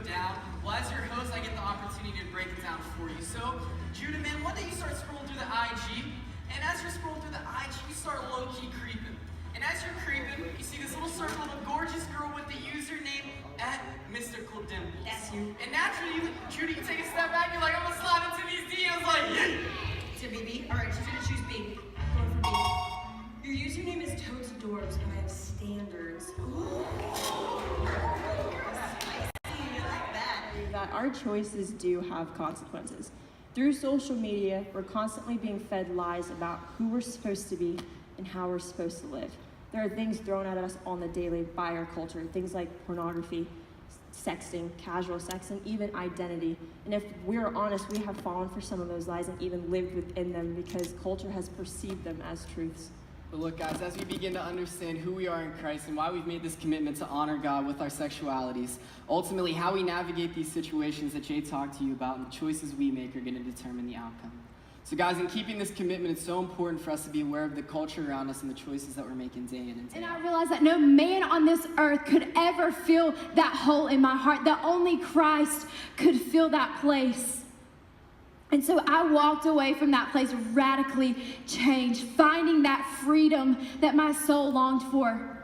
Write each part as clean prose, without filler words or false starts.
down, well, as your host, I get the opportunity to break it down for you. So, Judah, man, one day you start scrolling through the IG, and as you're scrolling through the IG, you start low-key creeping. And as you're creeping, you see this little circle of a gorgeous girl with the username at Mystical Dimples. That's you. And naturally, Judah, you take a step back, you're like, I'm gonna slide into these DMs like, yeah. To BB? Alright, she's gonna choose B. Going for B. Your username is Totes Adorbs, and I have standards. Ooh. That our choices do have consequences. Through social media, we're constantly being fed lies about who we're supposed to be and how we're supposed to live. There are things thrown at us on the daily by our culture, things like pornography, sexting, casual sex, and even identity. And if we're honest, we have fallen for some of those lies and even lived within them because culture has perceived them as truths. But look, guys, as we begin to understand who we are in Christ and why we've made this commitment to honor God with our sexualities, ultimately how we navigate these situations that Jay talked to you about and the choices we make are going to determine the outcome. So guys, in keeping this commitment, it's so important for us to be aware of the culture around us and the choices that we're making day in and day out. And I realized that no man on this earth could ever fill that hole in my heart, that only Christ could fill that place. And so I walked away from that place radically changed, finding that freedom that my soul longed for.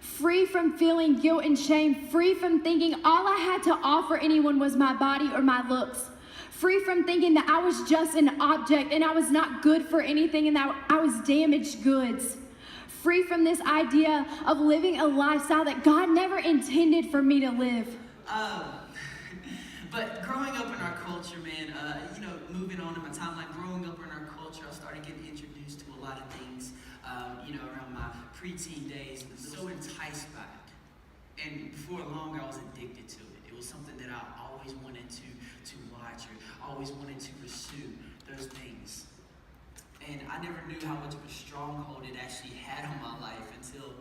Free from feeling guilt and shame, free from thinking all I had to offer anyone was my body or my looks. Free from thinking that I was just an object and I was not good for anything and that I was damaged goods. Free from this idea of living a lifestyle that God never intended for me to live. But growing up in our culture, man, moving on in my timeline, growing up in our culture, I started getting introduced to a lot of things, around my preteen days, so enticed by it. And before long, I was addicted to it. It was something that I always wanted to watch or always wanted to pursue, those things. And I never knew how much of a stronghold it actually had on my life until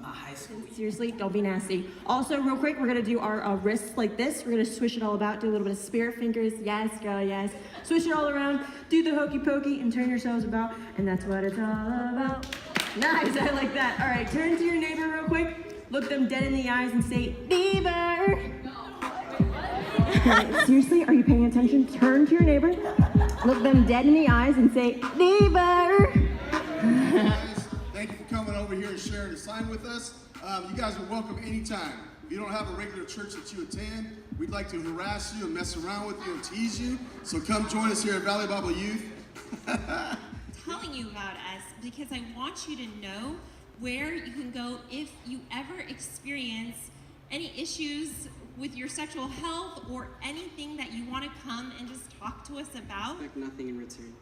my high school year. Seriously, don't be nasty. Also, real quick, we're gonna do our wrists like this. We're gonna swish it all about, do a little bit of spirit fingers. Yes, girl, yes. Swish it all around, do the hokey pokey, and turn yourselves about. And that's what it's all about. Nice, I like that. All right, turn to your neighbor real quick. Look them dead in the eyes and say, neighbor. Seriously, are you paying attention? Turn to your neighbor. Look them dead in the eyes and say, neighbor. Thank you for coming over here and sharing the sign with us. You guys are welcome anytime. If you don't have a regular church that you attend, we'd like to harass you and mess around with you and tease you. So come join us here at Valley Bible Youth. Telling you about us because I want you to know where you can go if you ever experience any issues with your sexual health or anything that you want to come and just talk to us about. Expect nothing in return.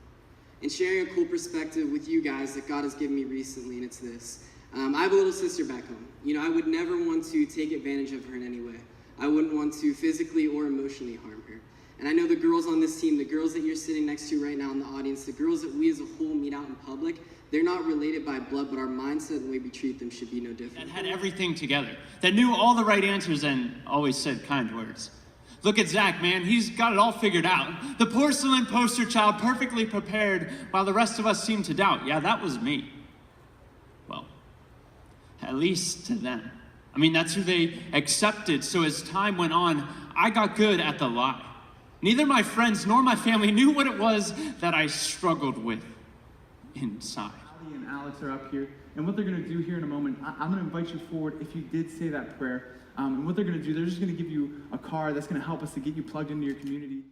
And sharing a cool perspective with you guys that God has given me recently, and it's this. I have a little sister back home. I would never want to take advantage of her in any way. I wouldn't want to physically or emotionally harm her. And I know the girls on this team, the girls that you're sitting next to right now in the audience, the girls that we as a whole meet out in public, they're not related by blood, but our mindset and the way we treat them should be no different. That had everything together, that knew all the right answers and always said kind words. Look at Zach, man, he's got it all figured out. The porcelain poster child perfectly prepared while the rest of us seem to doubt. Yeah, that was me. Well, at least to them. I mean, that's who they accepted. So as time went on, I got good at the lie. Neither my friends nor my family knew what it was that I struggled with inside. Ali and Alex are up here, and what they're going to do here in a moment, I'm going to invite you forward if you did say that prayer. And what they're going to do, they're just going to give you a card that's going to help us to get you plugged into your community.